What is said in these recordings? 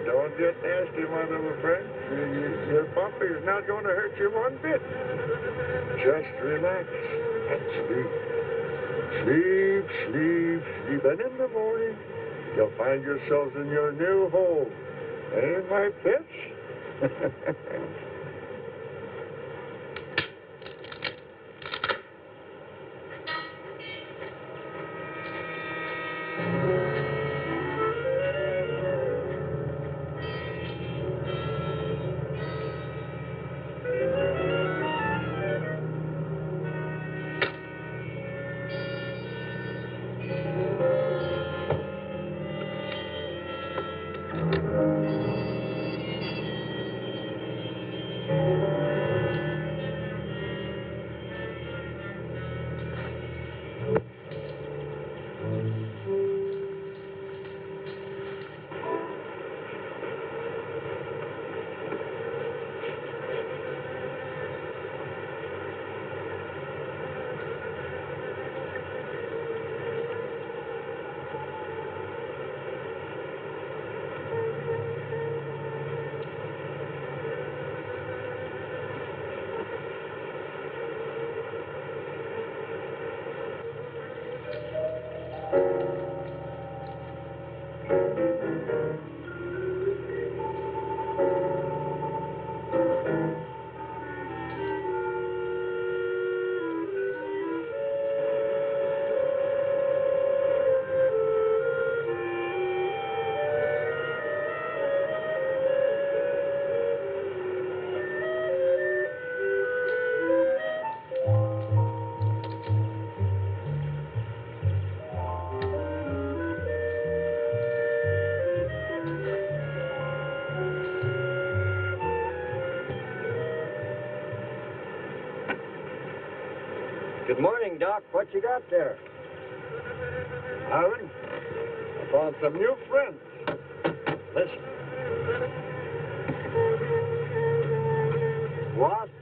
Don't get nasty, my little friend. Your puppy is not going to hurt you one bit. Just relax and sleep. Sleep, sleep, sleep. And in the morning, you'll find yourselves in your new home. Eh, my pets? Good morning, Doc. What you got there? Aaron, I found some new friends. Listen. Wasp,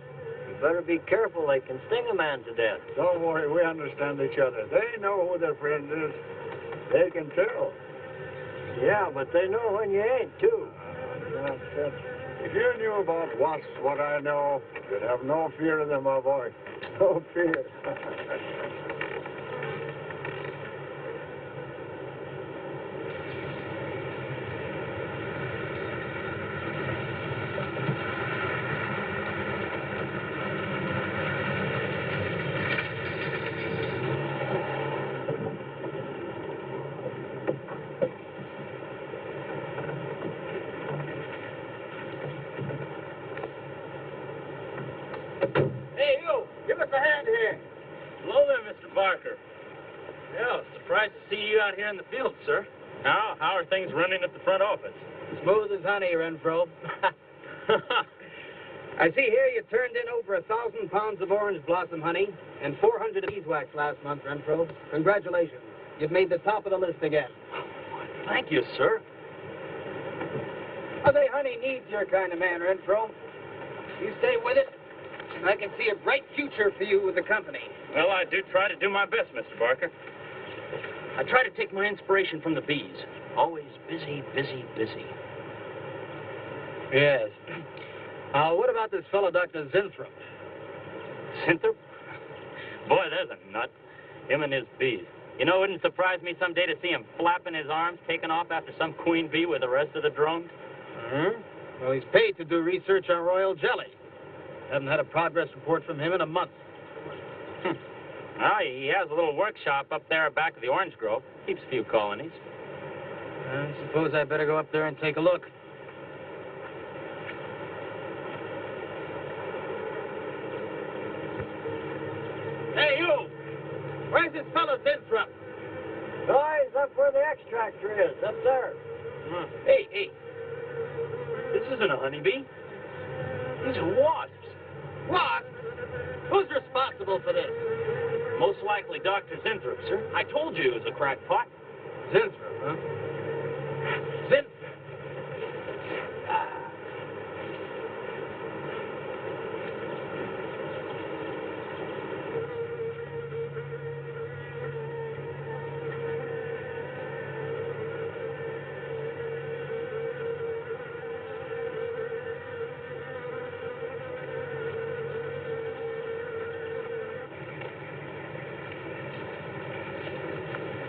you better be careful. They can sting a man to death. Don't worry, we understand each other. They know who their friend is. They can tell. Yeah, but they know when you ain't, too. That's it. If you knew about wasps what I know, you'd have no fear of them, my boy. No fear. Hey, you! Give us a hand here. Hello there, Mr. Barker. Yeah, surprised to see you out here in the field, sir. How are things running at the front office? Smooth as honey, Renfro. I see here you turned in over 1,000 pounds of orange blossom honey and 400 of beeswax last month, Renfro. Congratulations. You've made the top of the list again. Thank you, sir. I say honey needs your kind of man, Renfro. You stay with it, and I can see a bright future for you with the company. Well, I do try to do my best, Mr. Barker. I try to take my inspiration from the bees. Always busy, busy, busy. Yes. What about this fellow, Dr. Zinthrop? Zinthrop? Boy, there's a nut. Him and his bees. You know, it wouldn't surprise me someday to see him flapping his arms, taking off after some queen bee with the rest of the drones. Well, he's paid to do research on royal jelly. Haven't had a progress report from him in a month. Ah, he has a little workshop up there back of the orange grove. Keeps a few colonies. I suppose I better go up there and take a look. Hey, you! Where's this fellow Zinthrop? Oh, he's up where the extractor is, up there. Hey. This isn't a honeybee. These are wasps. What? Who's responsible for this? Most likely Dr. Zinthrop, sir. I told you he was a crackpot. Zinthrop, huh? Zinthrop.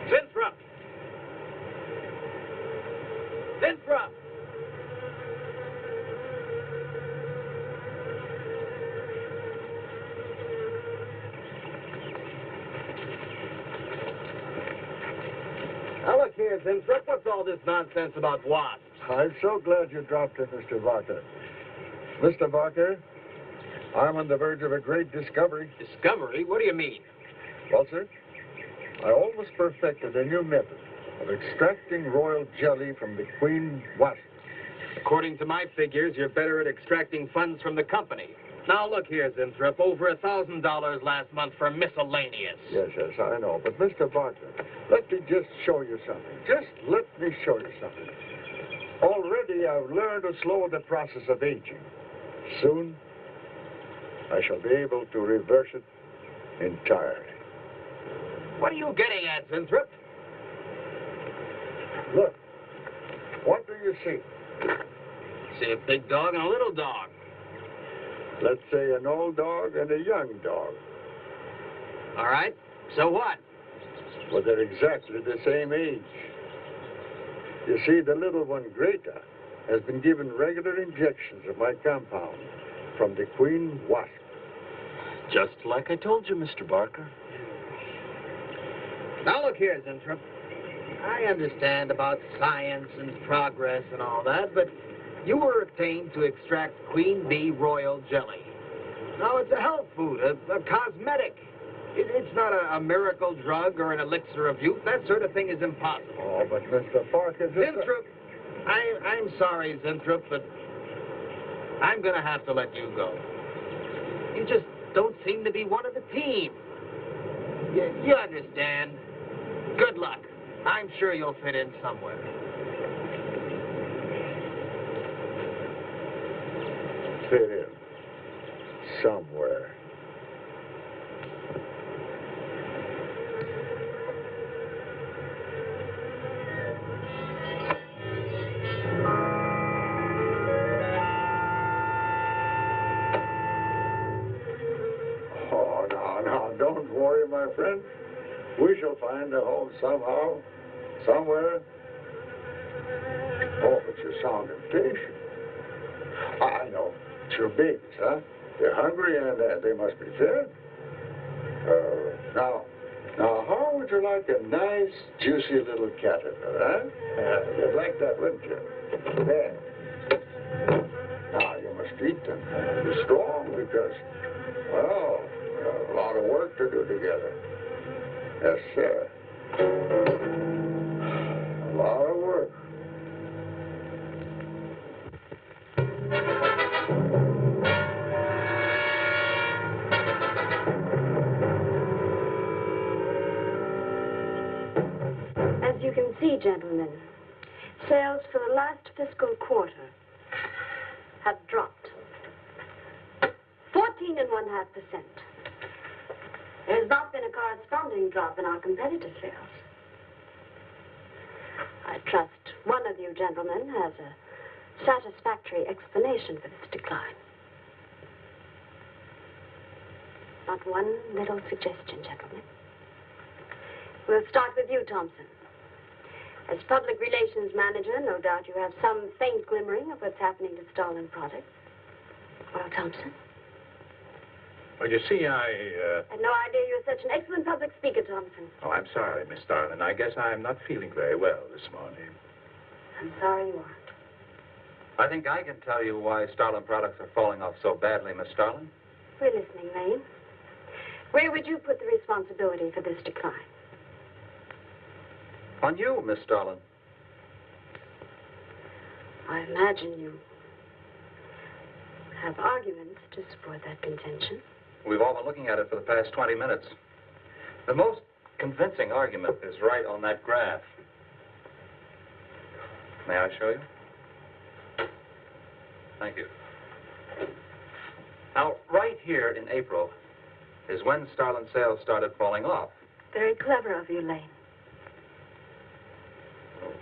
Zinthrop! Zinthrop! Now look here, Zinthrop, what's all this nonsense about wasps? I'm so glad you dropped in, Mr. Barker. Mr. Barker, I'm on the verge of a great discovery. Discovery? What do you mean? Well, sir, I almost perfected a new method of extracting royal jelly from the queen wasp. According to my figures, you're better at extracting funds from the company. Now look here, Zinthrop, over $1,000 last month for miscellaneous. Yes, I know. But, Mr. Barker, let me just show you something. Just let me show you something. Already I've learned to slow the process of aging. Soon, I shall be able to reverse it entirely. What are you getting at, Zinthrop? Look, what do you see? See a big dog and a little dog. Let's say an old dog and a young dog. All right, so what? Well, they're exactly the same age. You see, the little one, Greta, has been given regular injections of my compound from the queen wasp. Just like I told you, Mr. Barker. Now look here, Zinthrop. I understand about science and progress and all that, but you were obtained to extract queen bee royal jelly. Now, it's a health food, a cosmetic. It's not a miracle drug or an elixir of youth. That sort of thing is impossible. Oh, but Mr. Parker... Zinthrop, I'm sorry, Zinthrop, but I'm going to have to let you go. You just don't seem to be one of the team. You understand. Good luck. I'm sure you'll fit in somewhere. Fit in. Somewhere. Oh, no, don't worry, my friend. We shall find a home somehow, somewhere. Oh, but you sound impatient. I know. It's your babies, huh? They're hungry and they must be fed. Now, how would you like a nice, juicy little caterpillar, huh? You'd like that, wouldn't you? There. Now, you must eat them. Be strong because, well, a lot of work to do together. Yes, sir. A lot of work. As you can see, gentlemen, sales for the last fiscal quarter have dropped 14.5%. There has not been a corresponding drop in our competitor sales. I trust one of you gentlemen has a satisfactory explanation for this decline. Not one little suggestion, gentlemen. We'll start with you, Thompson. As public relations manager, no doubt you have some faint glimmering of what's happening to Starlin products. Well, Thompson? Well, you see, I had no idea you were such an excellent public speaker, Thompson. Oh, I'm sorry, Miss Starlin. I guess I'm not feeling very well this morning. I'm sorry you aren't. I think I can tell you why Starlin products are falling off so badly, Miss Starlin. We're listening, Lane. Where would you put the responsibility for this decline? On you, Miss Starlin. I imagine you have arguments to support that contention. We've all been looking at it for the past 20 minutes. The most convincing argument is right on that graph. May I show you? Thank you. Now, right here in April is when Starlin sales started falling off. Very clever of you, Lane.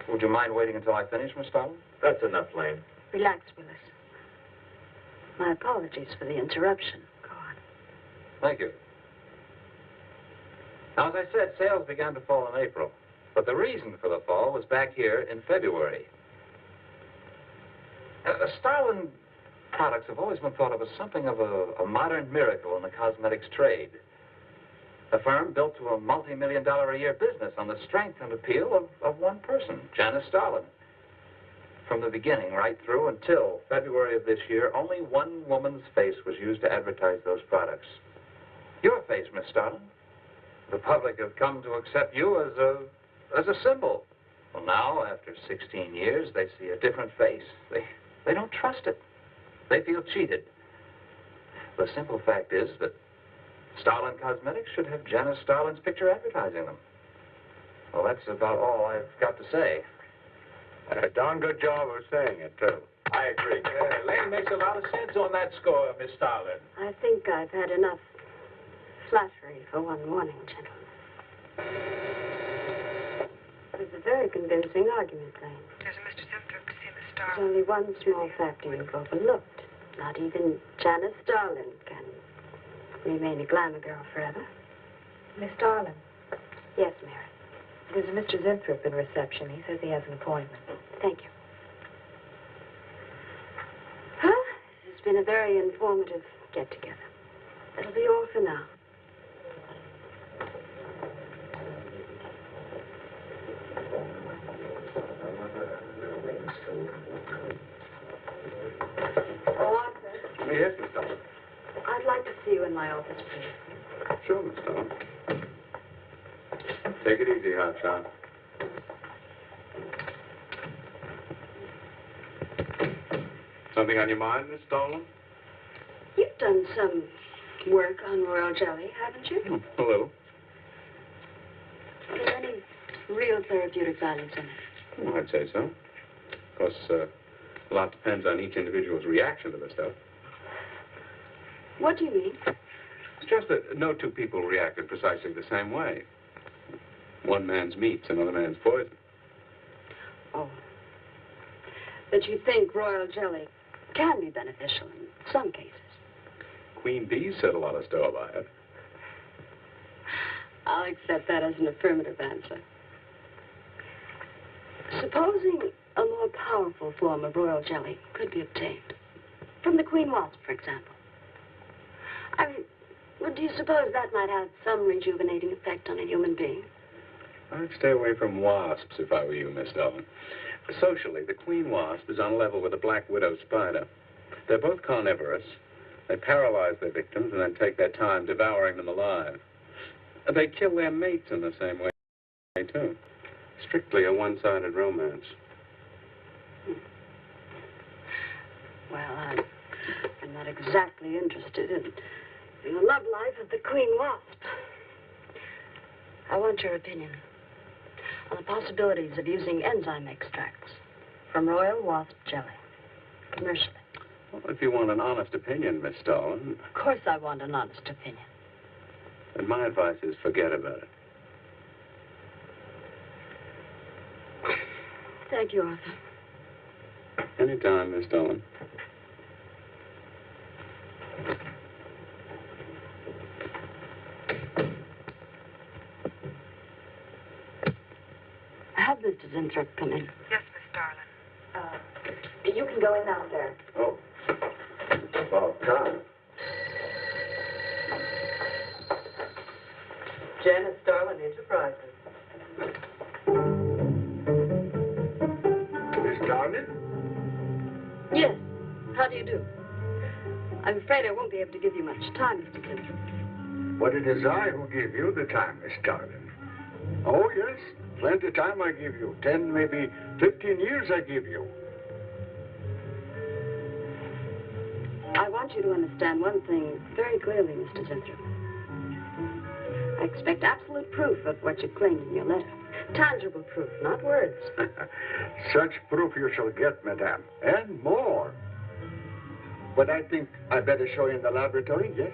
Would you mind waiting until I finish, Miss Starlin? That's enough, Lane. Relax, Willis. My apologies for the interruption. Go on. Thank you. Now, as I said, sales began to fall in April. But the reason for the fall was back here in February. Starlin products have always been thought of as something of a modern miracle in the cosmetics trade. A firm built to a multi-million-dollar-a-year business on the strength and appeal of one person, Janice Starlin. From the beginning, right through until February of this year, only one woman's face was used to advertise those products. Your face, Miss Starlin. The public have come to accept you as a symbol. Well, now, after 16 years, they see a different face. They don't trust it. They feel cheated. The simple fact is that Starlin Cosmetics should have Janice Starlin's picture advertising them. Well, that's about all I've got to say. A darn good job of saying it, too. I agree. Lane makes a lot of sense on that score, Miss Starlin. I think I've had enough flattery for one morning, gentlemen. It was a very convincing argument, Lane. There's a Mr. Zimthorpe to see Miss There's Starlin. only one small factor you've overlooked. Not even Janice Starlin can remain a glamour girl forever. Miss Starlin, Yes, Mary. there's a Mr. Zimthorpe in reception. He says he has an appointment. Thank you. Well, this has been a very informative get-together. That'll be all for now. Arthur, Yes, Miss Starlin. I'd like to see you in my office, please. Sure, Miss Starlin. Take it easy, Hotshot. Something on your mind, Miss Starlin? You've done some work on royal jelly, haven't you? A little. real therapeutic values in it. Well, I'd say so. Of course, a lot depends on each individual's reaction to the stuff. What do you mean? It's just that no two people reacted precisely the same way. One man's meat's another man's poison. Oh. That you think royal jelly can be beneficial in some cases. Queen bees set a lot of store by it. I'll accept that as an affirmative answer. Supposing a more powerful form of royal jelly could be obtained. From the queen wasp, for example. I mean, well, do you suppose that might have some rejuvenating effect on a human being? I'd stay away from wasps if I were you, Miss Starlin. Socially, the queen wasp is on a level with the black widow spider. They're both carnivorous. They paralyze their victims and then take their time devouring them alive. They kill their mates in the same way, too. Strictly a one-sided romance. Well, I'm not exactly interested in the love life of the queen wasp. I want your opinion on the possibilities of using enzyme extracts from royal wasp jelly, commercially. Well, if you want an honest opinion, Miss Starlin... Of course I want an honest opinion. Then my advice is forget about it. Thank you, Arthur. Anytime, Miss Starlin. Have Mr. Zinthrop come in. Yes, Miss Starlin. You can go in now, sir. Oh. About time. Janice Starlin Enterprises. Miss Starlin? Yes. How do you do? I'm afraid I won't be able to give you much time, Mr. Zinthrop. But it is I who give you the time, Miss Starlin. Oh, yes. Plenty of time I give you. 10, maybe 15 years I give you. I want you to understand one thing very clearly, Mr. Zinthrop. I expect absolute proof of what you claimed in your letter. Tangible proof, not words. Such proof you shall get, madame, and more. But I think I better show you in the laboratory, yes?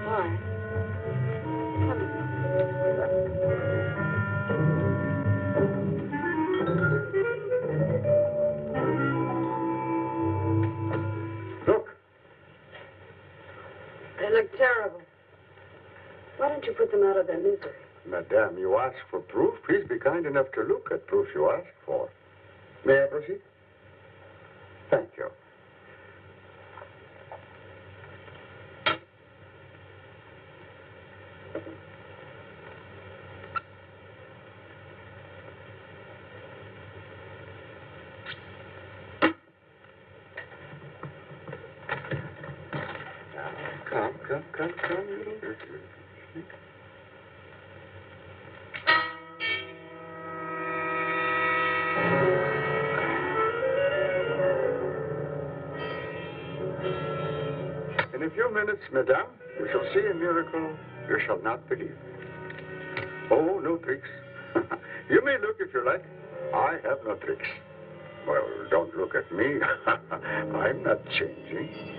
Why? Look. They look terrible. Why don't you put them out of their misery? Madame, you ask for proof. Please be kind enough to look at proof you ask for. May I proceed? Thank you. Come. In a few minutes, madame, you shall see a miracle you shall not believe. Oh, no tricks. You may look if you like. I have no tricks. Well, don't look at me. I'm not changing.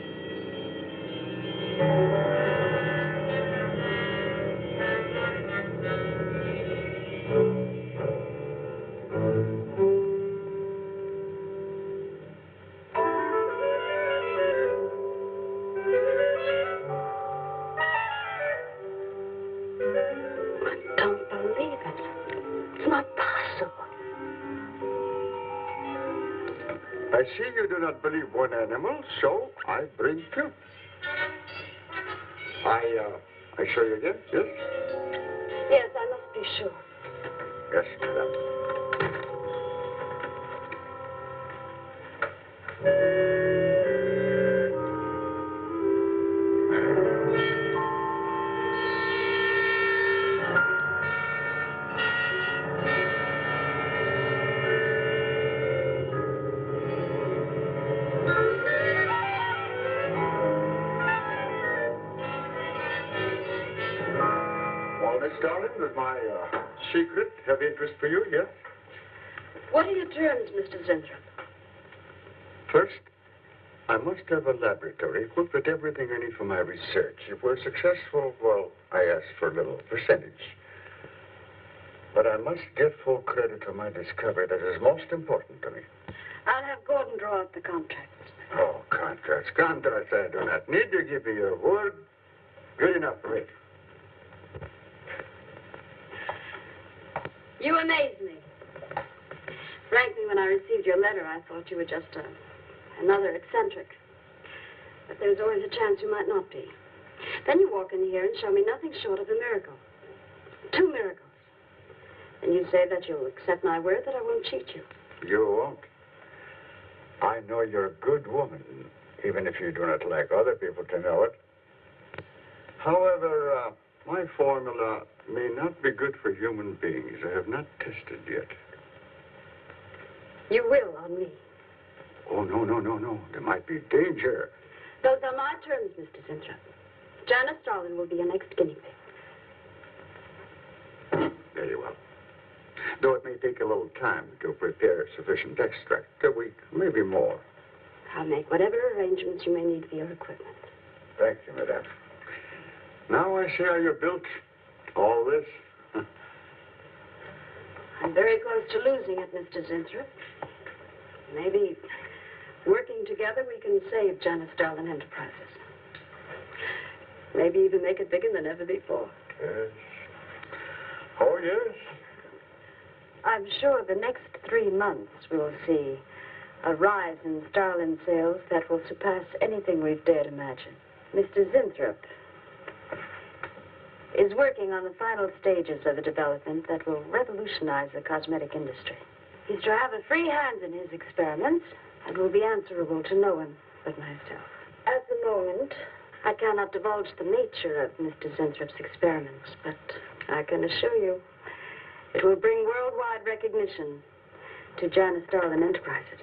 I see you do not believe one animal, so I bring two. I show you again, yes? Yes, I must be sure. Yes, madame. All this Starlin, does my secret have interest for you, yes? What are your terms, Mr. Zenthrop? First, I must have a laboratory equipped with everything I need for my research. If we're successful, well, I ask for a little percentage. But I must get full credit for my discovery. That is most important to me. I'll have Gordon draw up the contracts. Oh, contracts. Contracts I do not need. You give me your word. Good enough for me. You amaze me. Frankly, when I received your letter, I thought you were just another eccentric. But there's always a chance you might not be. Then you walk in here and show me nothing short of a miracle. 2 miracles. And you say that you'll accept my word that I won't cheat you. You won't. I know you're a good woman, even if you do not like other people to know it. However, my formula may not be good for human beings. I have not tested yet. You will on me. Oh, no. There might be danger. Those are my terms, Mr. Zenthrop. Janice Starlin will be your next guinea pig. Very well. Though it may take a little time to prepare sufficient extract, a week, maybe more. I'll make whatever arrangements you may need for your equipment. Thank you, madame. Now I see how you're built. All this. I'm very close to losing it, Mr. Zenthrop. Maybe working together we can save Janice Starlin Enterprises. Maybe even make it bigger than ever before. Yes. Oh, yes. I'm sure the next 3 months we'll see a rise in Starlin sales that will surpass anything we've dared imagine. Mr. Zenthrop is working on the final stages of a development that will revolutionize the cosmetic industry. He's to have a free hand in his experiments and will be answerable to no one but myself. At the moment, I cannot divulge the nature of Mr. Zentrop's experiments, but I can assure you it will bring worldwide recognition to Janice Starlin Enterprises.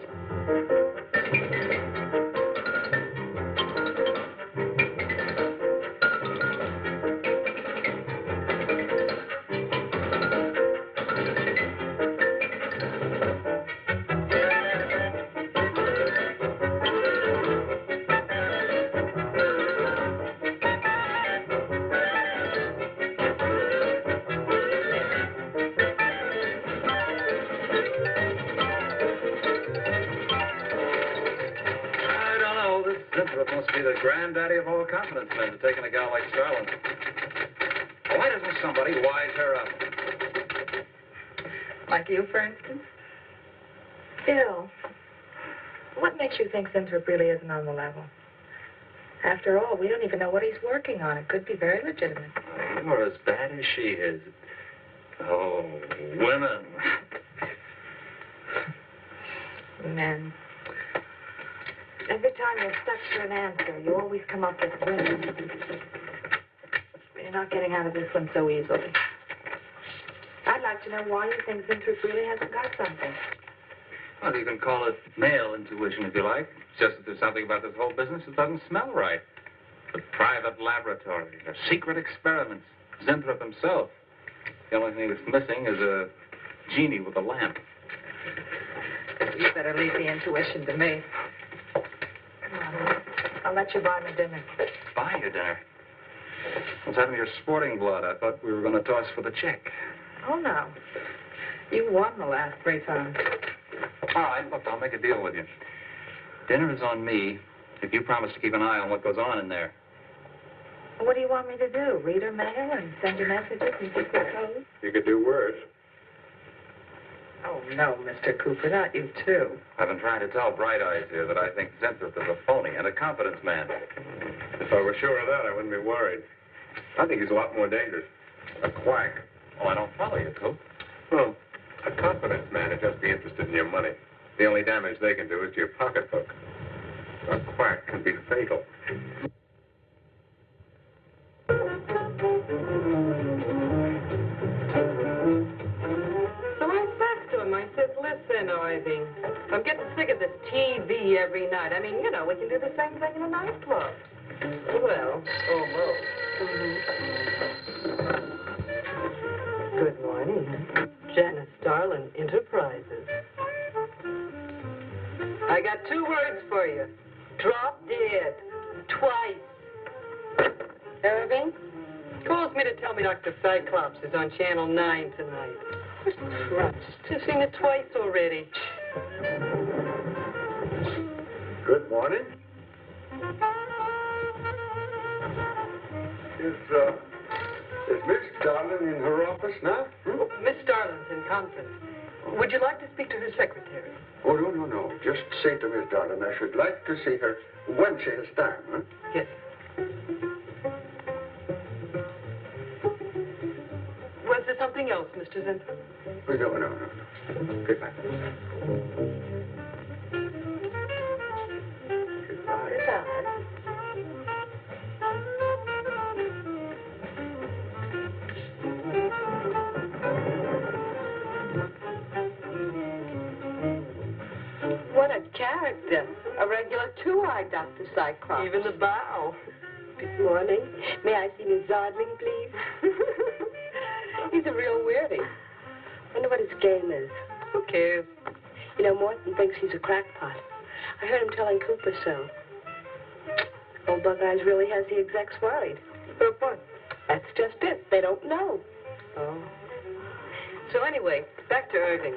Must be the granddaddy of all confidence men to taking a gal like Starlin. Why doesn't somebody wise her up? Like you, for instance? Bill, what makes you think Zenthrop really isn't on the level? After all, we don't even know what he's working on. It could be very legitimate. You're as bad as she is. Oh, women. Men. Every time you're stuck for an answer, you always come up with women. You're not getting out of this one so easily. I'd like to know why you think Zenthrop really hasn't got something. Well, you can call it male intuition if you like. It's just that there's something about this whole business that doesn't smell right. The private laboratory, the secret experiments, Zenthrop himself. The only thing that's missing is a genie with a lamp. You better leave the intuition to me. Come on. I'll let you buy me dinner. Buy you dinner? What's happened to your sporting blood? I thought we were going to toss for the check. Oh, no. You won the last 3 times. All right, look, I'll make a deal with you. Dinner is on me if you promise to keep an eye on what goes on in there. What do you want me to do? Read her mail and send you messages and keep the code? You could do worse. Oh, no, Mr. Cooper, not you, too. I've been trying to tell Bright Eyes here that I think Zenthrop is a phony and a confidence man. If I were sure of that, I wouldn't be worried. I think he's a lot more dangerous. A quack. Oh, I don't follow you, Coop. Well, a confidence man would just be interested in your money. The only damage they can do is to your pocketbook. A quack can be fatal. I said, listen, Ivy, I'm getting sick of this TV every night. I mean, you know, we can do the same thing in a nightclub. Well, almost. Good morning. Janice Starlin, Enterprises. I got 2 words for you. Drop dead. Twice. Irving calls me to tell me Dr. Cyclops is on Channel 9 tonight. Christ, I've seen it twice already. Good morning. Is Miss Starlin in her office now? Oh, Miss Starlin's in conference. Would you like to speak to her secretary? Oh, no. Just say to Miss Starlin I should like to see her when she has time, huh? Yes. Was there something else, Mr. Zentrum? Oh, no. Goodbye. Goodbye. What a character. A regular 2-eyed Dr. Cyclops. Even the bow. Good morning. May I see Miss Zodling, please? He's a real weirdie. Wonder what his game is. Who cares? You know, Morton thinks he's a crackpot. I heard him telling Cooper so. Old Bug Eyes really has the execs worried. But what? That's just it. They don't know. Oh. So anyway, back to Irving.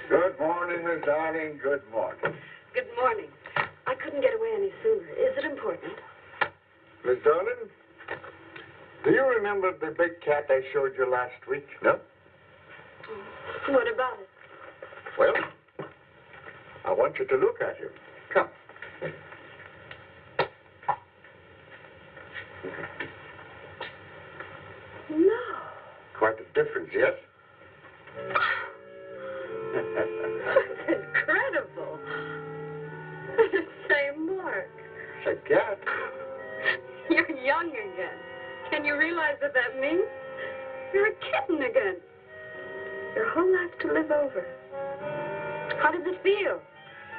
Good morning, Miss Darling. Good morning. Good morning. I couldn't get away any sooner. Is it important? Miss Darlin, do you remember the big cat I showed you last week? No? What about it? Well, I want you to look at him. Come. No. Quite a difference, yes? That's incredible. Same mark. It's a cat. You're young again. Can you realize what that means? You're a kitten again. Your whole life to live over. How does it feel?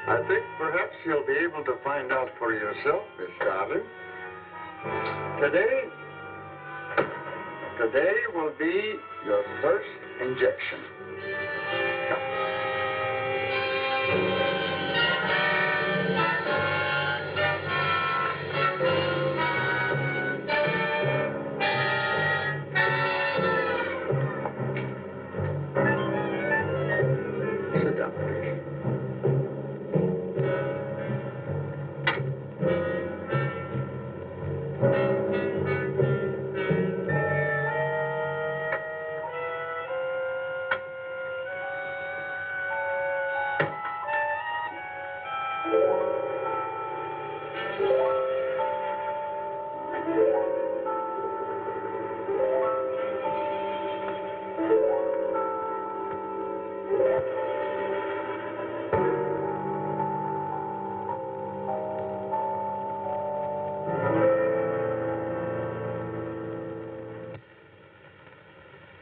I think perhaps you'll be able to find out for yourself, Miss Darling. Today will be your first injection. Come. Sit down, please.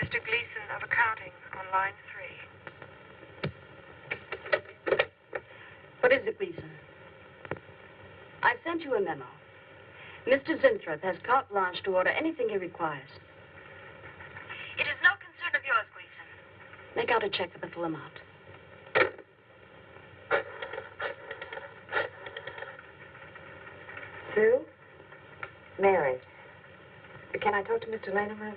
Mr. Gleason of accounting on line 3. What is it, Gleason? I've sent you a memo. Mr. Zinthrop has carte blanche to order anything he requires. It is no concern of yours, Gleason. Make out a check for the full amount. Sue? Mary. Can I talk to Mr. Lanham?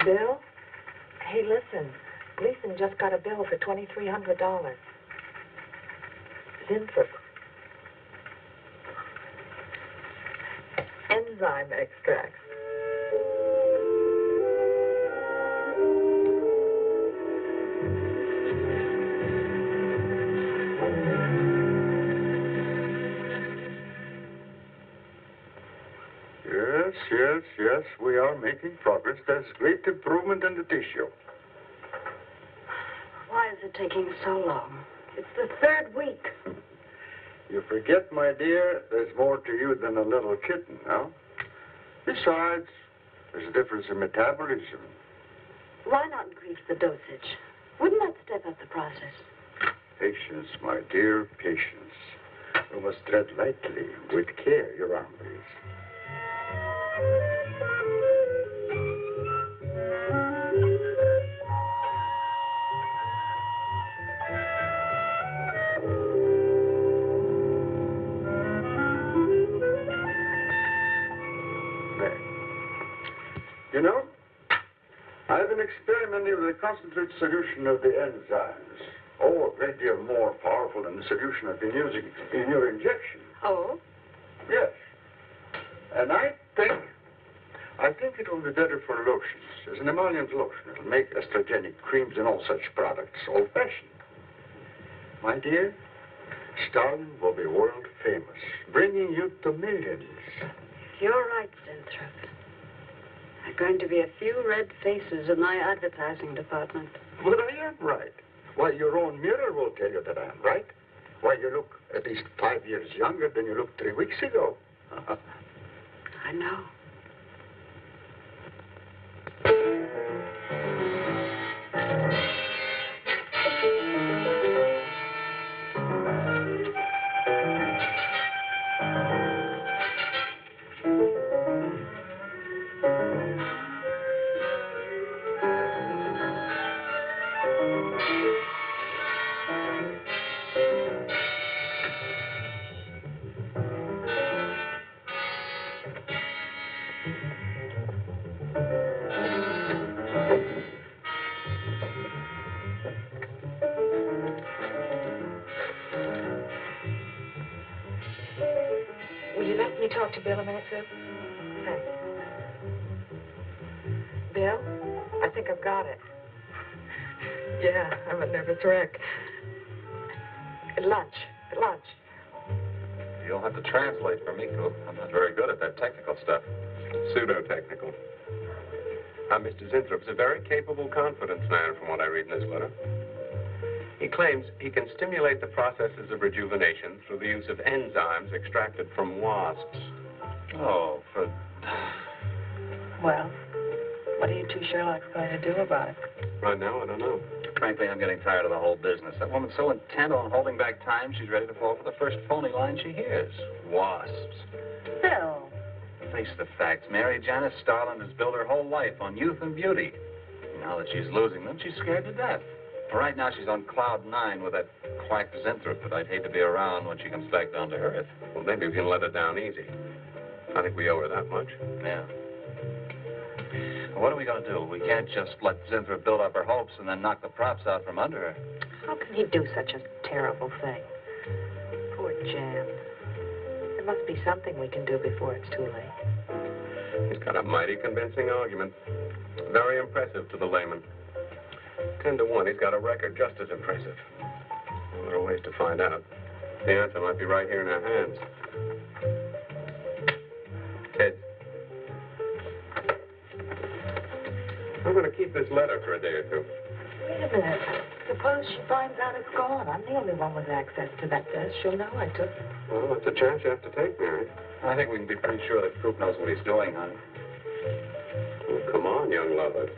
Bill? Hey, listen. Gleason just got a bill for $2,300. Zinthrop. Enzyme extracts. Yes, we are making progress. There's great improvement in the tissue. Why is it taking so long? It's the 3rd week. You forget, my dear, there's more to you than a little kitten, no? Besides, there's a difference in metabolism. Why not increase the dosage? Wouldn't that step up the process? Patience, my dear, patience. You must tread lightly, with care, your arm, please. There. You know, I've been experimenting with a concentrated solution of the enzymes. Oh, a great deal more powerful than the solution I've been using in your injection. Oh? Yes. And I think it will be better for lotions. As an emollient lotion, it'll make estrogenic creams and all such products old-fashioned. My dear, Starlin will be world famous, bringing you to millions. You're right, Winthrop. There are going to be a few red faces in my advertising department. But I am right. Why, your own mirror will tell you that I am right. Why, you look at least 5 years younger than you looked 3 weeks ago. I know. Will you let me talk to Bill a minute, sir? Thanks. Bill, I think I've got it. Yeah, I'm a nervous wreck. At lunch. You'll have to translate for me, Coop. I'm not very good at that technical stuff. Pseudo-technical. Mr. Zinthrup's a very capable confidence man, from what I read in this letter. He claims he can stimulate the processes of rejuvenation through the use of enzymes extracted from wasps. Oh, for... Well, what are you two Sherlocks going to do about it? Right now, I don't know. Frankly, I'm getting tired of the whole business. That woman's so intent on holding back time, she's ready to fall for the first phony line she hears. Wasps. Bill. Face the facts, Mary. Janice Starlin has built her whole life on youth and beauty. Now that she's losing them, she's scared to death. Right now, she's on cloud 9 with that quack Zinthrop that I'd hate to be around when she comes back down to earth. Well, maybe we can let her down easy. I think we owe her that much. Yeah. Well, what are we going to do? We can't just let Zinthrop build up her hopes and then knock the props out from under her. How can he do such a terrible thing? Poor Jan. There must be something we can do before it's too late. He's got a mighty convincing argument. Very impressive to the layman. 10 to 1, he's got a record just as impressive. Well, there are ways to find out. The answer might be right here in our hands. Ted. I'm going to keep this letter for a day or two. Wait a minute. Suppose she finds out it's gone. I'm the only one with access to that desk. She'll know I took it. Well, that's a chance you have to take, Mary. I think we can be pretty sure that Coop knows what he's doing, honey. Well, come on, young lover.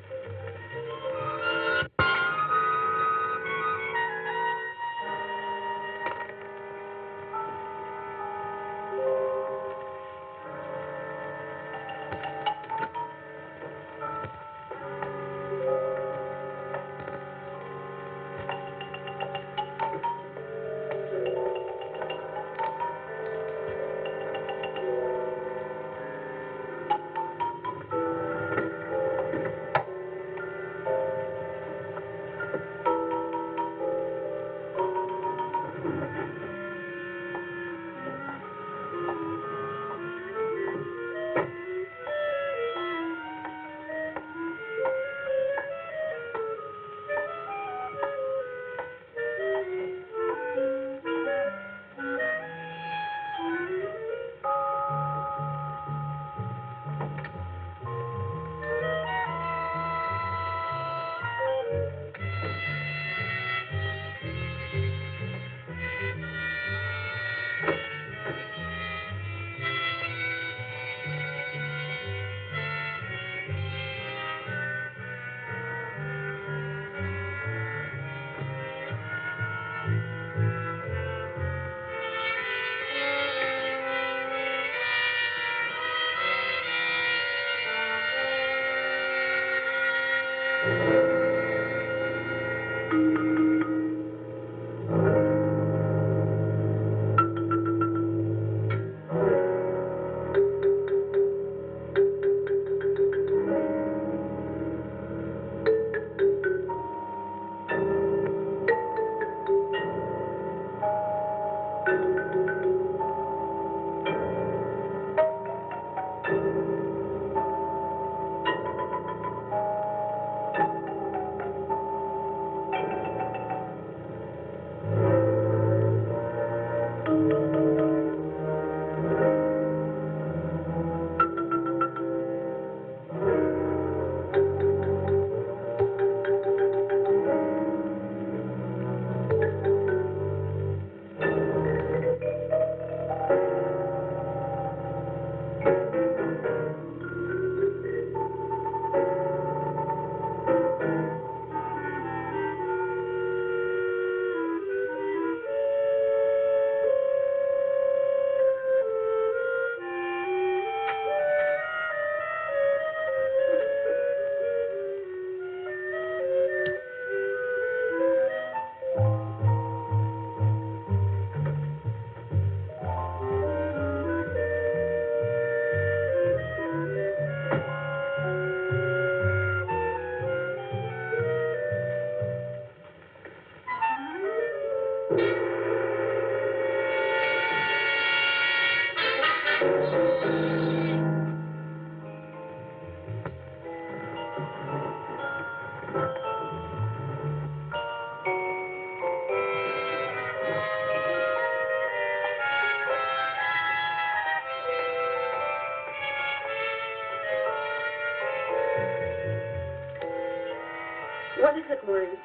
What is it, Maureen?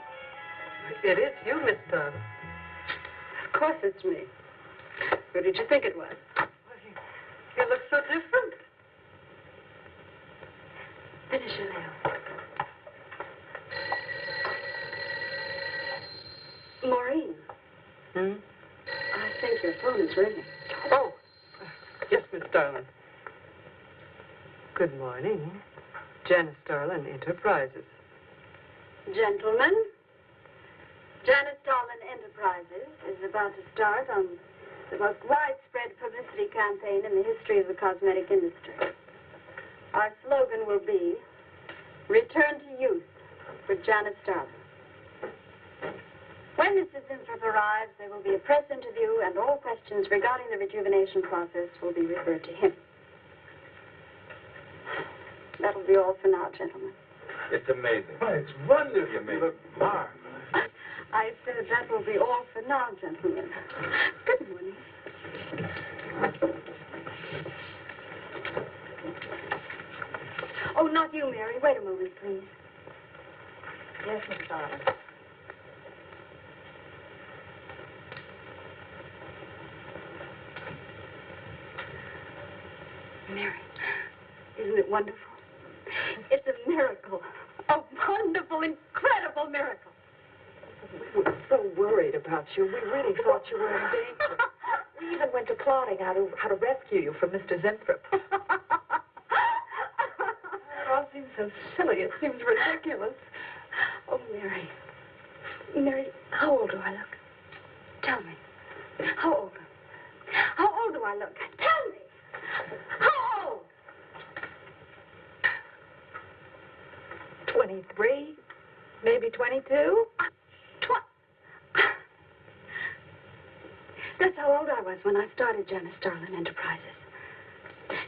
It is you, Miss Starlin. Of course it's me. Who did you think it was? You look so different. Finish your nails. Maureen, Hmm? I think your phone is ringing. Oh, yes, Miss Starlin. Good morning. Janice Starlin, Enterprises. Gentlemen, Janice Starlin Enterprises is about to start on the most widespread publicity campaign in the history of the cosmetic industry. Our slogan will be, Return to Youth for Janice Starlin. When Mr. Zinthrop arrives, there will be a press interview, and all questions regarding the rejuvenation process will be referred to him. That'll be all for now, gentlemen. It's amazing. Why, it's wonderful. You look marvelous. I said that will be all for now, gentlemen. Good morning. Oh, not you, Mary. Wait a moment, please. Yes, Miss Starlin. Mary, isn't it wonderful? It's a miracle. A wonderful, incredible miracle. We were so worried about you. We really thought you were in danger. We even went to plotting how to rescue you from Mr. Zinthrop. It all seems so silly. It seems ridiculous. Oh, Mary. Mary, how old do I look? Tell me. How old? How old do I look? Tell me. How old? 23, maybe 22. That's how old I was when I started Janice Starlin Enterprises.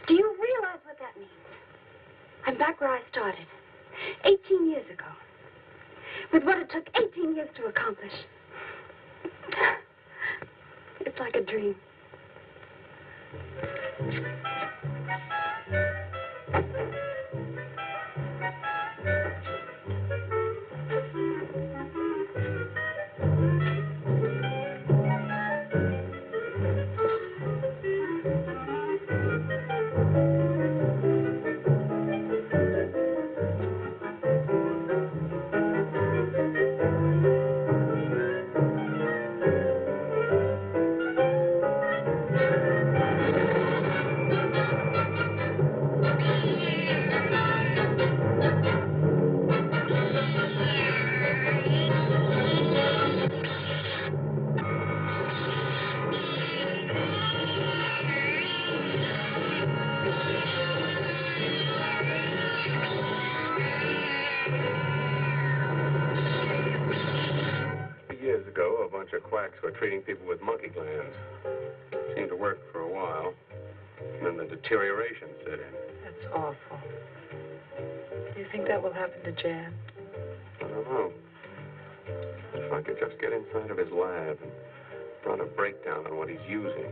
Do you realize what that means? I'm back where I started, 18 years ago, with what it took 18 years to accomplish. It's like a dream. bunch of quacks who are treating people with monkey glands. Seemed to work for a while. And then the deterioration set in. That's awful. Do you think that will happen to Jan? I don't know. If I could just get inside of his lab and run a breakdown on what he's using.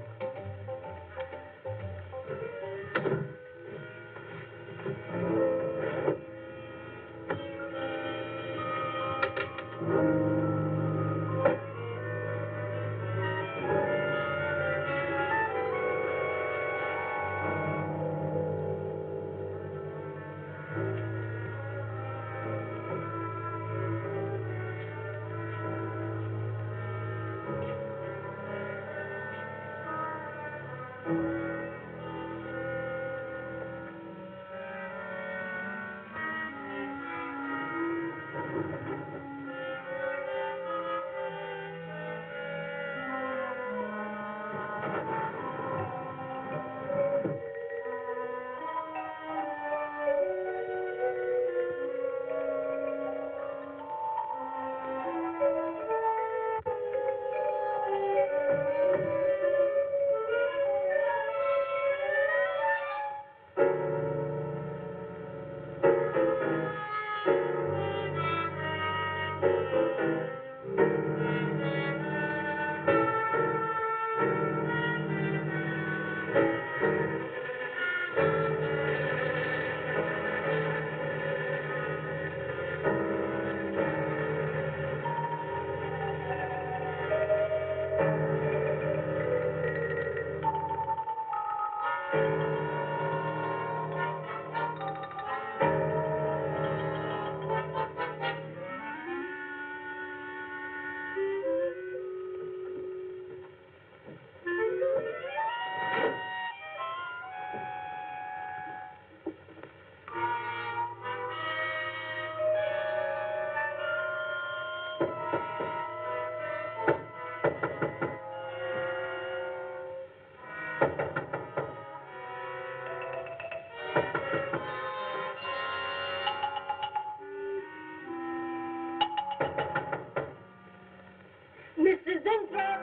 Mrs. Inthrop!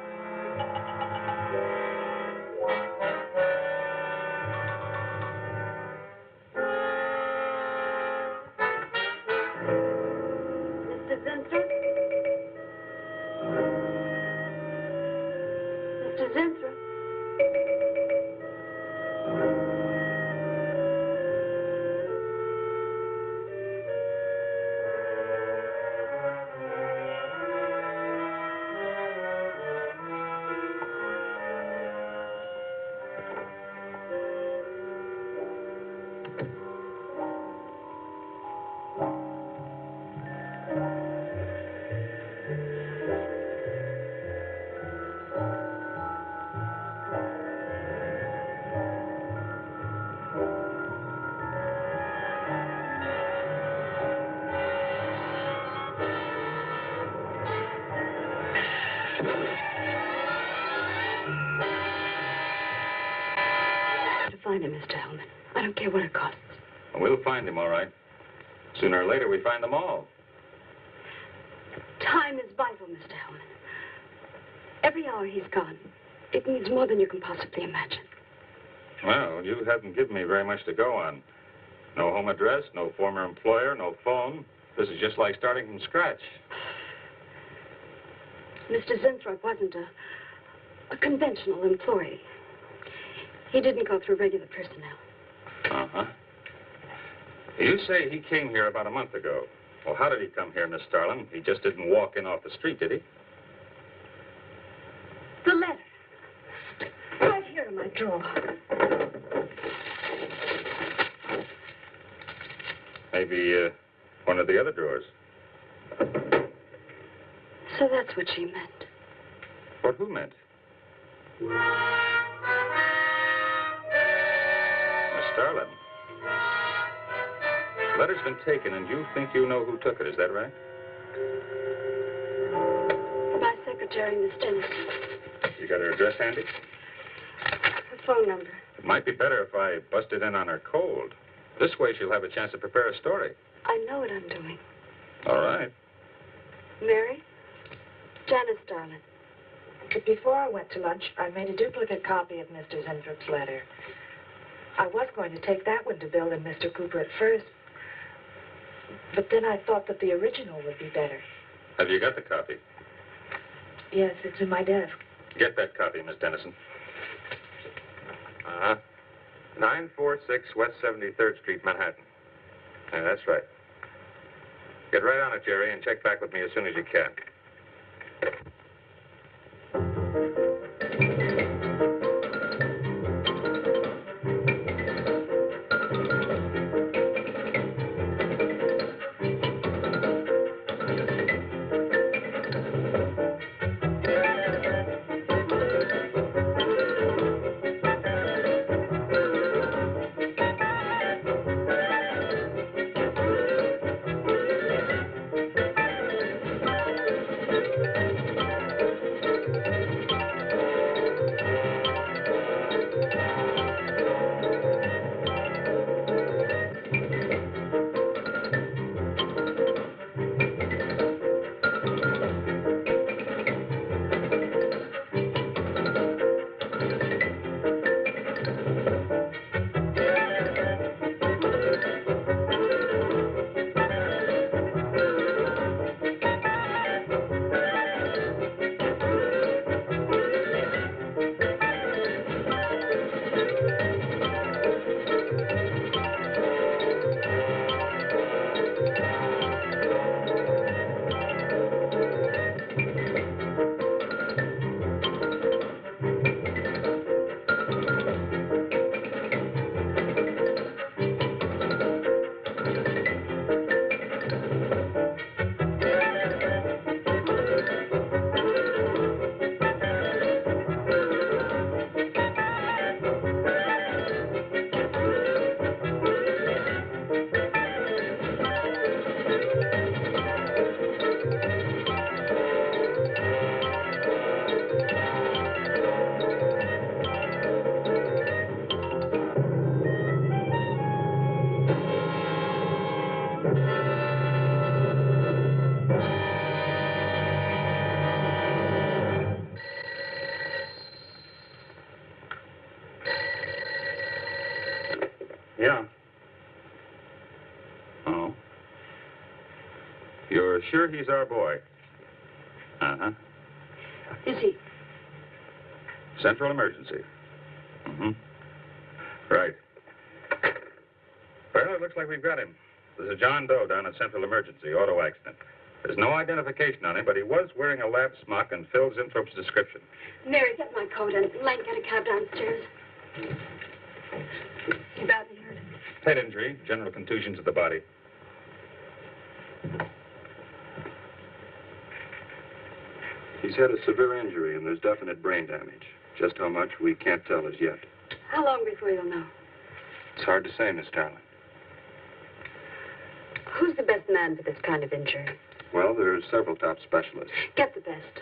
Mrs. Inthrop? Mrs. Inthrop? Find him, Mr. Hellman. I don't care what it costs. We'll find him, all right. Sooner or later, we find them all. Time is vital, Mr. Hellman. Every hour he's gone, it means more than you can possibly imagine. Well, you haven't given me very much to go on. No home address, no former employer, no phone. This is just like starting from scratch. Mr. Zinthrop wasn't a conventional employee. He didn't go through regular personnel. Uh-huh. You say he came here about a month ago. Well, how did he come here, Miss Starlin? He just didn't walk in off the street, did he? The letter. Right here in my drawer. Maybe one of the other drawers. So that's what she meant. What who meant? Miss Starlin. The letter's been taken, and you think you know who took it. Is that right? My secretary, Miss Dennis. You got her address handy? Her phone number. It might be better if I busted in on her cold. This way she'll have a chance to prepare a story. I know what I'm doing. All right. Mary? Janice Starlin. But before I went to lunch, I made a duplicate copy of Mr. Zenthrop's letter. I was going to take that one to Bill and Mr. Cooper at first, but then I thought that the original would be better. Have you got the copy? Yes, it's in my desk. Get that copy, Miss Dennison. 946 West 73rd Street, Manhattan. Yeah, that's right. Get right on it, Jerry, and check back with me as soon as you can. Yeah. Oh. You're sure he's our boy? Uh-huh. Is he? Central emergency. Mm-hmm. Right. Well, it looks like we've got him. There's a John Doe down at Central Emergency, auto accident. There's no identification on him, but he was wearing a lab smock and filled Zenthrop's description. Mary, get my coat and Lang, get a cab downstairs. He badly hurt. Head injury, general contusions of the body. He's had a severe injury and there's definite brain damage. Just how much, we can't tell as yet. How long before you'll know? It's hard to say, Miss Starlin. Who's the best man for this kind of injury? Well, there are several top specialists. Get the best.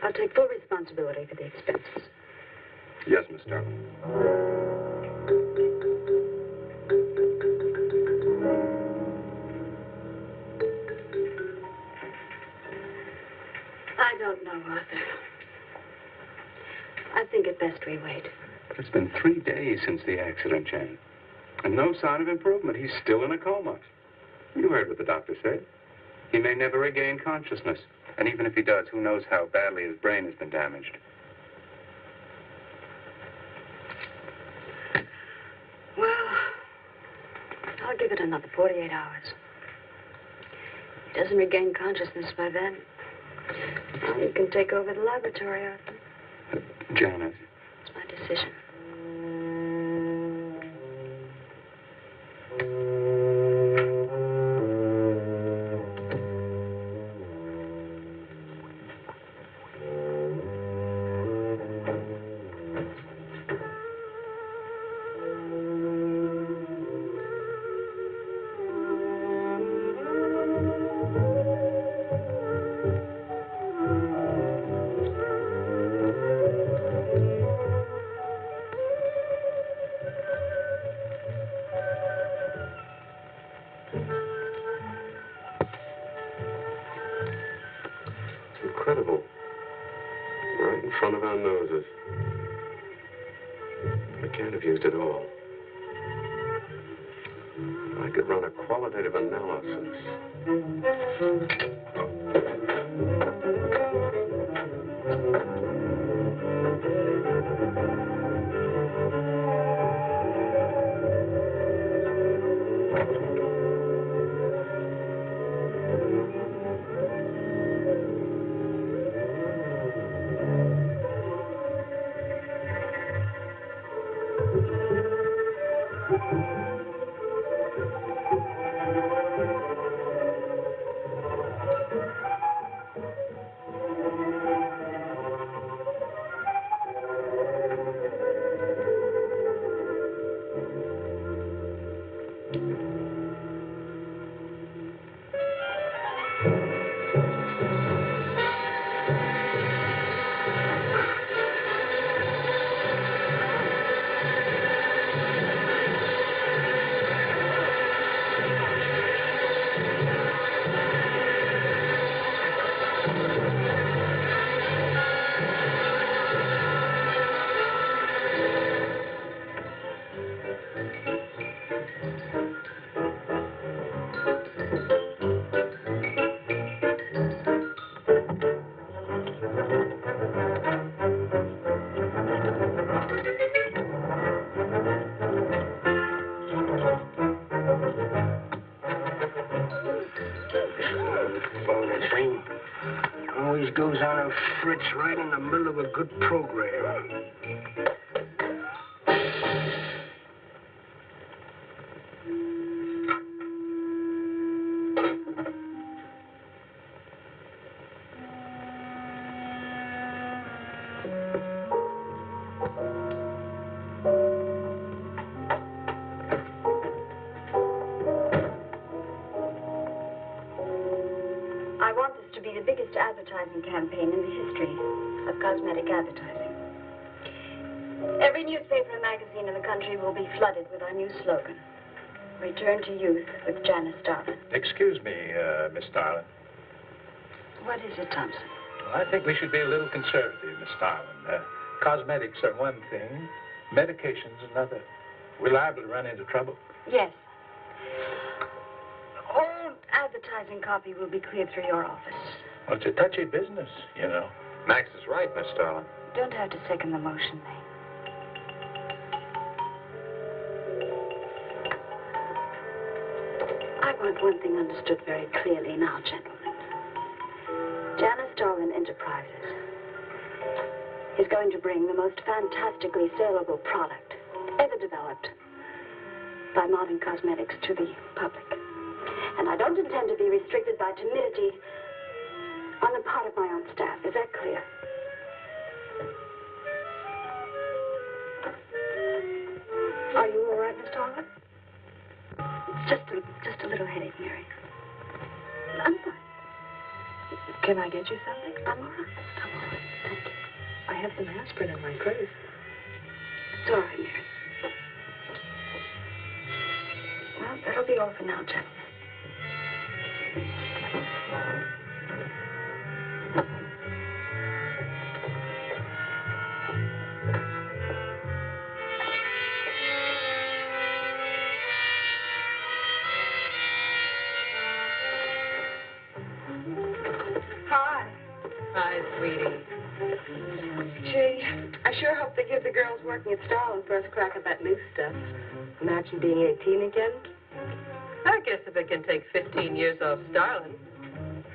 I'll take full responsibility for the expenses. Yes, Miss Starlin. I don't know, Arthur. I think it best we wait. It's been 3 days since the accident, Jan. And no sign of improvement. He's still in a coma. You heard what the doctor said. He may never regain consciousness. And even if he does, who knows how badly his brain has been damaged. Well, I'll give it another 48 hours. If he doesn't regain consciousness by then, well, you can take over the laboratory, Arthur. Janice. It's my decision. Incredible. Right in front of our noses. We can't have used it all. I could run a qualitative analysis. Always goes on a fritz right in the middle of a good program. I want this to be the biggest advertising campaign in the history of cosmetic advertising. Every newspaper and magazine in the country will be flooded with our new slogan, Return to Youth with Janice Starlin. Excuse me, Miss Starlin. What is it, Thompson? Well, I think we should be a little conservative, Miss Starlin. Cosmetics are one thing, medications another. We're liable to run into trouble. Yes. All advertising copy will be cleared through your office. Well, it's a touchy business, you know. Max is right, Miss Starlin. Don't have to second the motion, May. I want one thing understood very clearly now, gentlemen. Janice Starlin Enterprises is going to bring the most fantastically saleable product ever developed by modern cosmetics to the public. And I don't intend to be restricted by timidity on the part of my own staff. Is that clear? Are you all right, Miss Starlin? Just a little headache, Mary. I'm fine. Can I get you something? I'm all right. I'm all right. Thank you. I have some aspirin in my purse. It's all right, Mary. Well, that'll be all for now, gentlemen. Hi. Hi, sweetie. Gee, I sure hope they give the girls working at Starlin first crack at that new stuff. Imagine being 18 again. I guess if it can take 15 years off Starlin,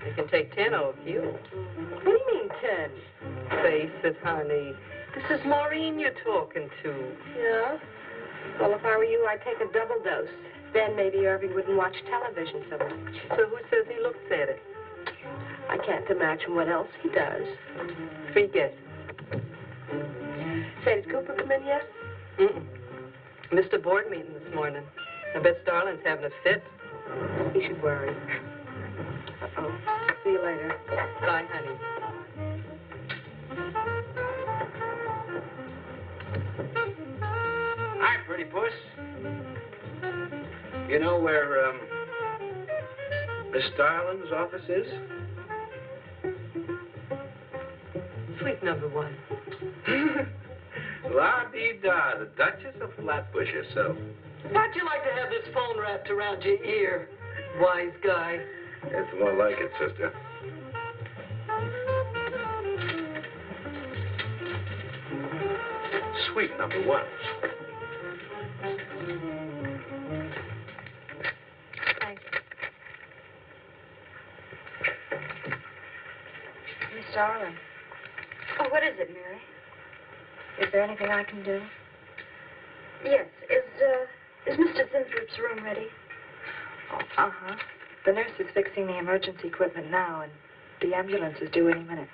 it can take 10 off you. What do you mean 10? Face it, honey. This is Maureen you're talking to. Yeah? Well, if I were you, I'd take a double dose. Then maybe Irving wouldn't watch television so much. So who says he looks at it? I can't imagine what else he does. Forget. Say, did Cooper come in yet? Mm-mm. Missed a board meeting this morning. I bet Starlin's having a fit. He should worry. Uh-oh. See you later. Bye, honey. Hi, pretty puss. You know where, Miss Starlin's office is? Sweet number one. La-dee-da, the Duchess of Flatbush herself. How'd you like to have this phone wrapped around your ear, wise guy? It's more like it, sister. Sweet number one. Thanks. Miss Starlin, Oh, what is it, Mary? is there anything I can do? Yes. Is Mr. Zinthrop's room ready? Uh-huh. The nurse is fixing the emergency equipment now, and the ambulance is due any minute.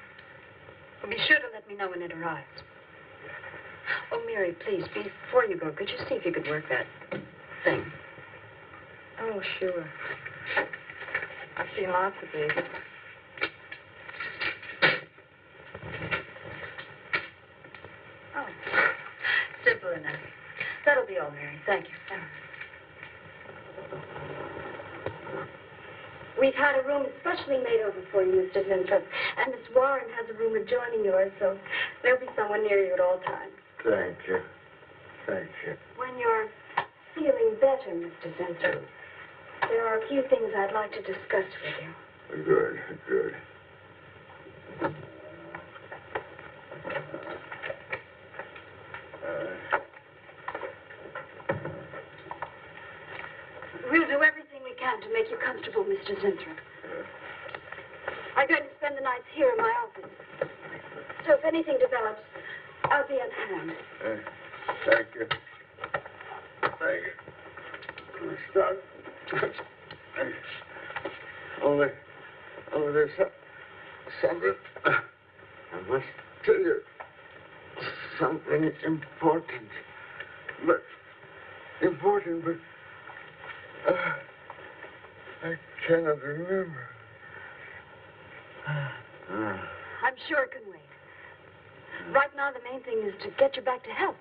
Well, be sure to let me know when it arrives. Oh, Mary, please, before you go, could you see if you could work that thing? Oh, sure. I've seen lots of these. Oh, simple enough. That'll be all, Mary. Thank you. We've had a room especially made over for you, Mr. Zinthrop. And Miss Warren has a room adjoining yours, so there'll be someone near you at all times. Thank you. Thank you. When you're feeling better, Mr. Zinthrop, there are a few things I'd like to discuss with you. Good, good. We'll do everything we can to make you comfortable, Mr. Zinthrop. I'm going to spend the nights here in my office. So if anything develops, I'll be on hand. Thank you. Thank you. Stop. Only there's something. I must tell you something important. But I cannot remember. I'm sure it can wait. Right now, the main thing is to get you back to health.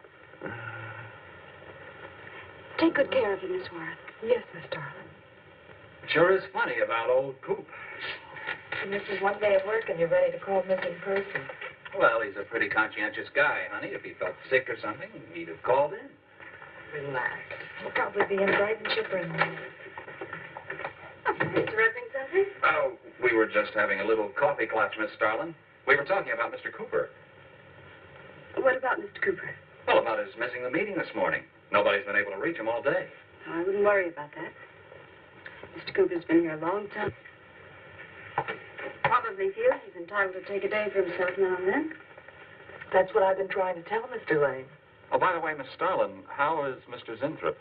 Take good care of you, Miss Warren. Yes, Miss Darling. Sure is funny about old Coop. You miss his one day at work and you're ready to call missing person. Well, he's a pretty conscientious guy, honey. If he felt sick or something, he'd have called in. Relax. He'll probably be in bright and chipper in the morning. Interrupting something? Oh, we were just having a little coffee clutch, Miss Starlin. We were talking about Mr. Cooper. What about Mr. Cooper? Well, about his missing the meeting this morning. Nobody's been able to reach him all day. Oh, I wouldn't worry about that. Mr. Cooper's been here a long time. Probably feels he's entitled to take a day for himself now and then. That's what I've been trying to tell Mr. Lane. Oh, by the way, Miss Starlin, how is Mr. Zinthrop?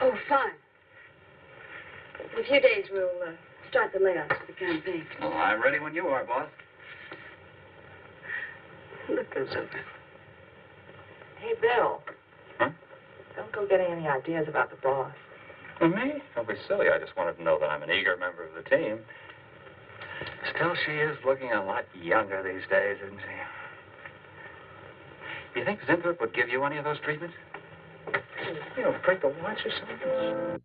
Oh, fine. In a few days, we'll start the layouts for the campaign. Oh, I'm ready when you are, boss. Look goes over. Hey, Bill. Huh? Don't go getting any ideas about the boss. Well, me? Don't be silly. I just wanted to know that I'm an eager member of the team. Still, she is looking a lot younger these days, isn't she? You think Zinthrop would give you any of those treatments? You know, break the watch or something?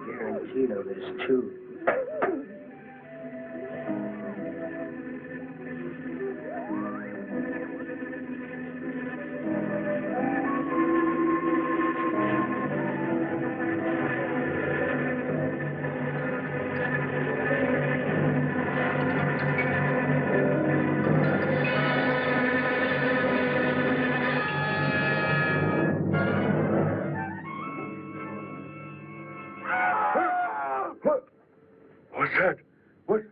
Guaranteed of this, too. What's that? What?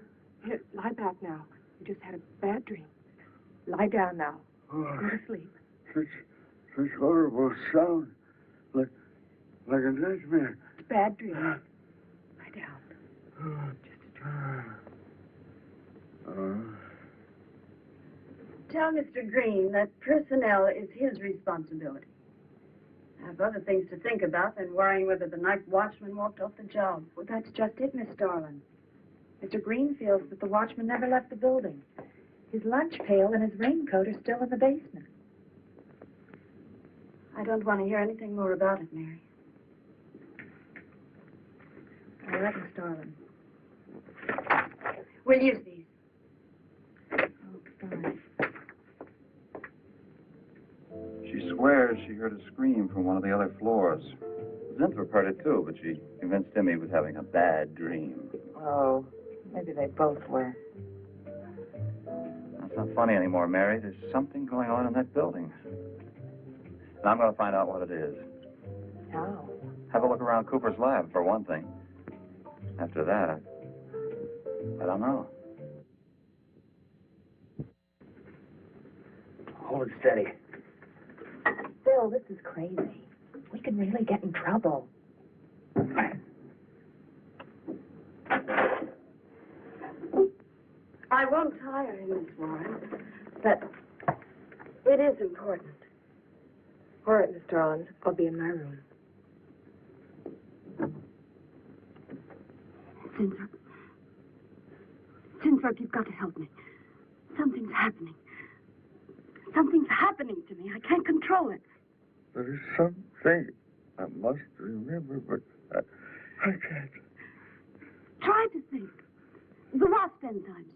Here, lie back now. You just had a bad dream. Lie down now. Oh, Go to sleep. such horrible sound. Like a nightmare. It's a bad dream. Lie down. Just a dream. Tell Mr. Green that personnel is his responsibility. I have other things to think about than worrying whether the night watchman walked off the job. Well, that's just it, Miss Starlin. Mr. Green feels that the watchman never left the building. His lunch pail and his raincoat are still in the basement. I don't want to hear anything more about it, Mary. All right, Miss Starlin. We'll use these. Oh, fine. She swears she heard a scream from one of the other floors. Zinthrop heard it too, but she convinced him he was having a bad dream. Oh, maybe they both were. That's not funny anymore, Mary. There's something going on in that building. And I'm going to find out what it is. How? Have a look around Cooper's lab, for one thing. After that, I don't know. Hold it steady. Bill, this is crazy. We can really get in trouble. I won't tire you, Miss Warren, but it is important. All right, Miss Starlin. I'll be in my room. Zinthrop, you've got to help me. Something's happening. Something's happening to me. I can't control it. There is something I must remember, but I can't. Try to think. The wasp enzymes.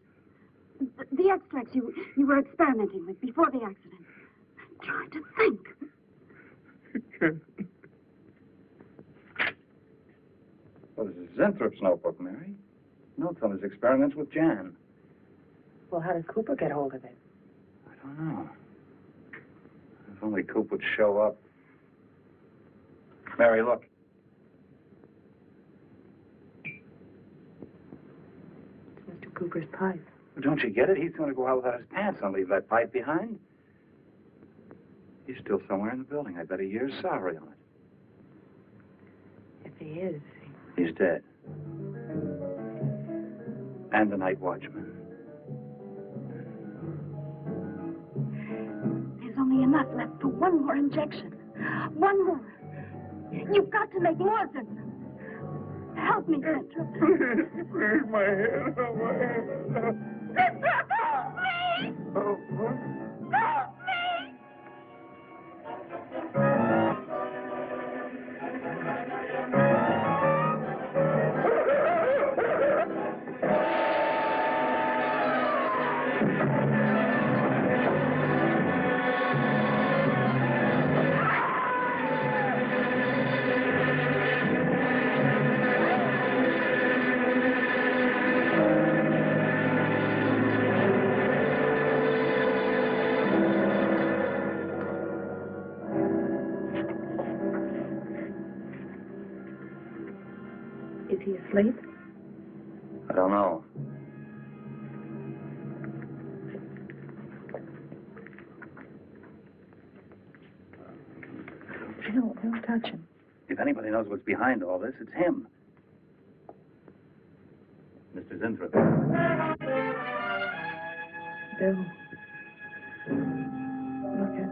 The extracts you were experimenting with before the accident. Try to think. I can't. Well, this is Zinthrop's notebook, Mary. Notes on his experiments with Jan. Well, how did Cooper get hold of it? I don't know. If only Coop would show up. Mary, look. It's Mr. Cooper's pipe. Well, don't you get it? He's going to go out without his pants and leave that pipe behind. He's still somewhere in the building. I bet a year's salary on it. If he is. He's dead. And the night watchman. There's only enough left for one more injection. One more. You've got to make more, Zinthrop. Help me, Zinthrop. Please, my head. Oh, my head. Zinthrop, help me! Oh, what? Help me! Is he asleep? I don't know. Bill, don't touch him. If anybody knows what's behind all this, it's him. Mr. Zinthrop. Bill. Look at...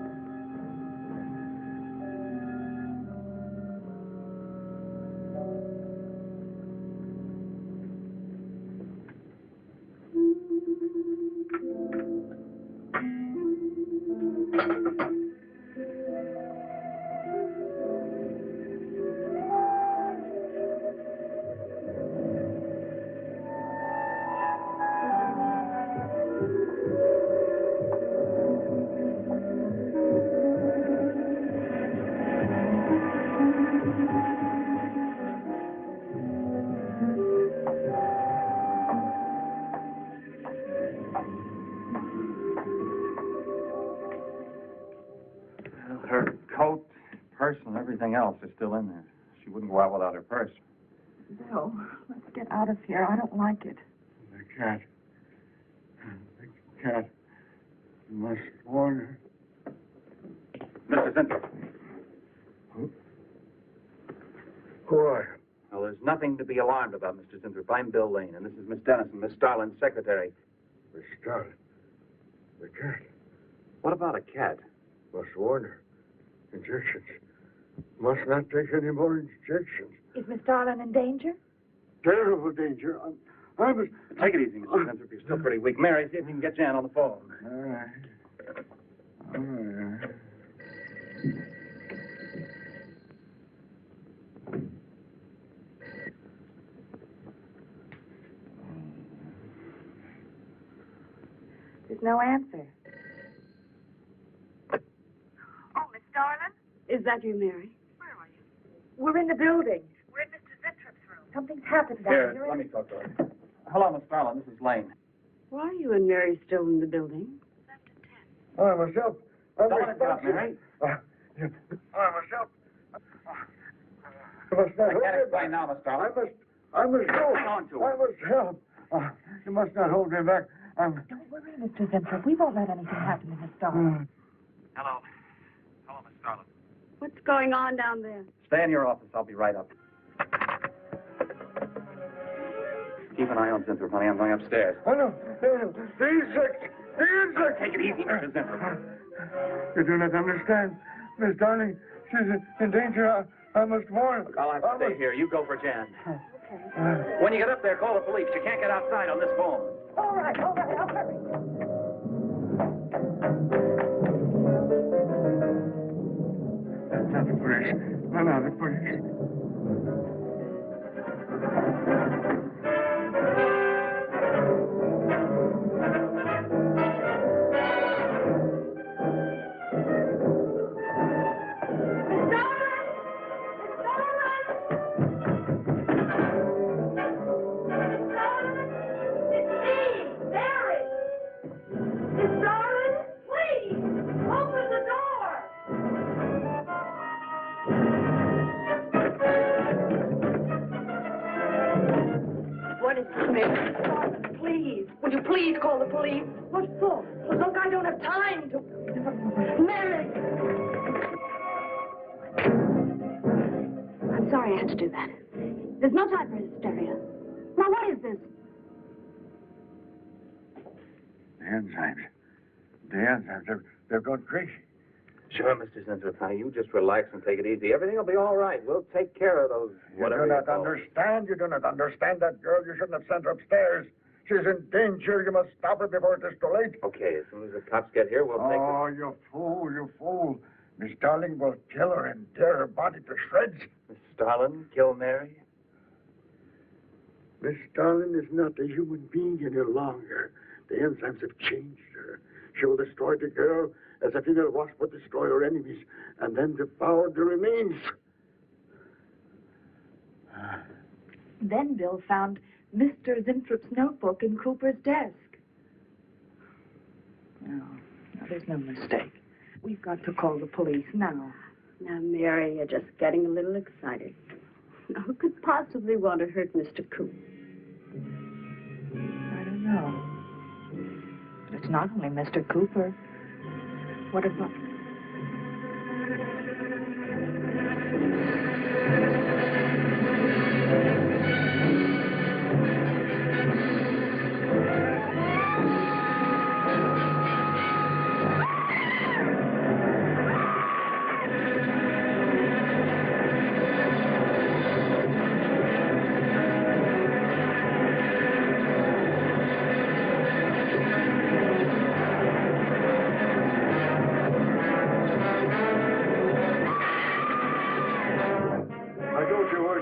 Well, her coat, purse, and everything else is still in there. She wouldn't go out without her purse. Bill, let's get out of here. I don't like it. I can't. I can't. You must warn her. Mr. Zinthrop. Who are you? Well, there's nothing to be alarmed about, Mr. Zinthrop. I'm Bill Lane, and this is Miss Dennison, Miss Starlin's secretary. Miss Starlin. The cat. What about a cat? Must warn her. Injections. Must not take any more injections. Is Miss Starlin in danger? Terrible danger. I was... Take it easy, Mr. Zinthrop. You're still pretty weak. Mary, see if you can get Jan on the phone. All right. All right. There's no answer. Oh, Miss Starlin? Is that you, Mary? Where are you? We're in the building. We're in Mr. Zintrop's room. Something's happened down here. Here, let me talk to her. Hello, Miss Starlin. This is Lane. Why are you and Mary still in the building? I must help. I Don't let must it up, Mary. I must help. You must not I hold can't me explain back. now, Miss Starlin. I must go. Hang on to I it. must help. You must not hold me back. Don't worry, Mr. Zinthrop. We won't let anything happen to Miss Starlin. Hello. Hello, Miss Starlin. What's going on down there? Stay in your office. I'll be right up. Keep an eye on Zinthrop, honey. I'm going upstairs. Oh, no. The insect. The insect. Take it easy, Mr. Zinthrop. You do not understand. Miss Darling, she's in danger. I must warn. Look, I'll have to stay here. You go for Jan. Okay. When you get up there, call the police. You can't get outside on this phone. All right, I'll hurry. That's not the police. No, the police. What is this, Mary? Please, would you please call the police? What for? Well, look, I don't have time to... Mary! I'm sorry I had to do that. There's no time for hysteria. Now, what is this? The enzymes, they've gone crazy. Sure, Mr. Zinthrop. Now, you just relax and take it easy. Everything will be all right. We'll take care of those, whatever You do you not call them. understand. You do not understand that girl. You shouldn't have sent her upstairs. She's in danger. You must stop her before it is too late. Okay, as soon as the cops get here, we'll take her. Oh, you fool, you fool. Miss Darling will kill her and tear her body to shreds. Miss Starlin, kill Mary? Miss Darling is not a human being any longer. The enzymes have changed her. She will destroy the girl as a female wasp would destroy her enemies and then devour the remains. Then Bill found Mr. Zintrop's notebook in Cooper's desk. No, there's no mistake. We've got to call the police now. Now, Mary, you're just getting a little excited. Now, who could possibly want to hurt Mr. Coop? I don't know. But it's not only Mr. Cooper. What about...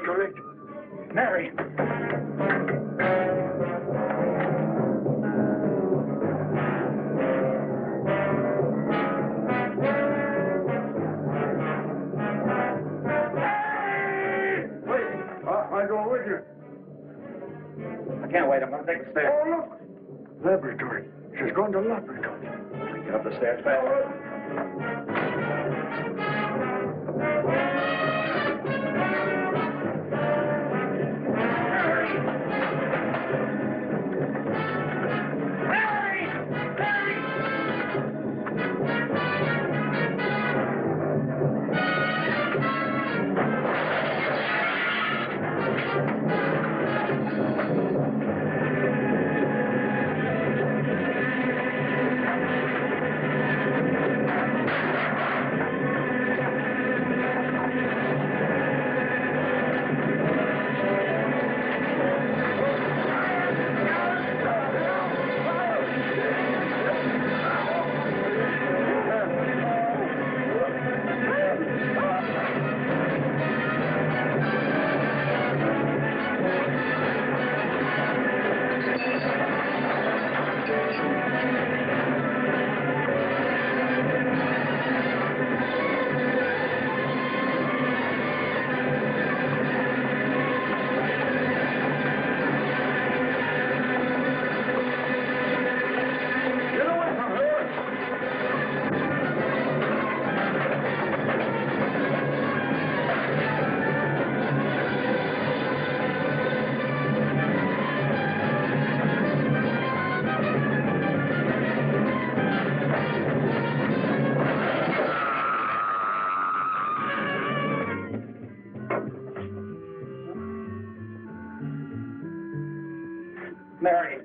Correct. Mary. Wait, I'll go with you. I can't wait. I'm going to take the stairs. Oh, look. Laboratory. She's going to laboratory. Get up the stairs fast. Mary.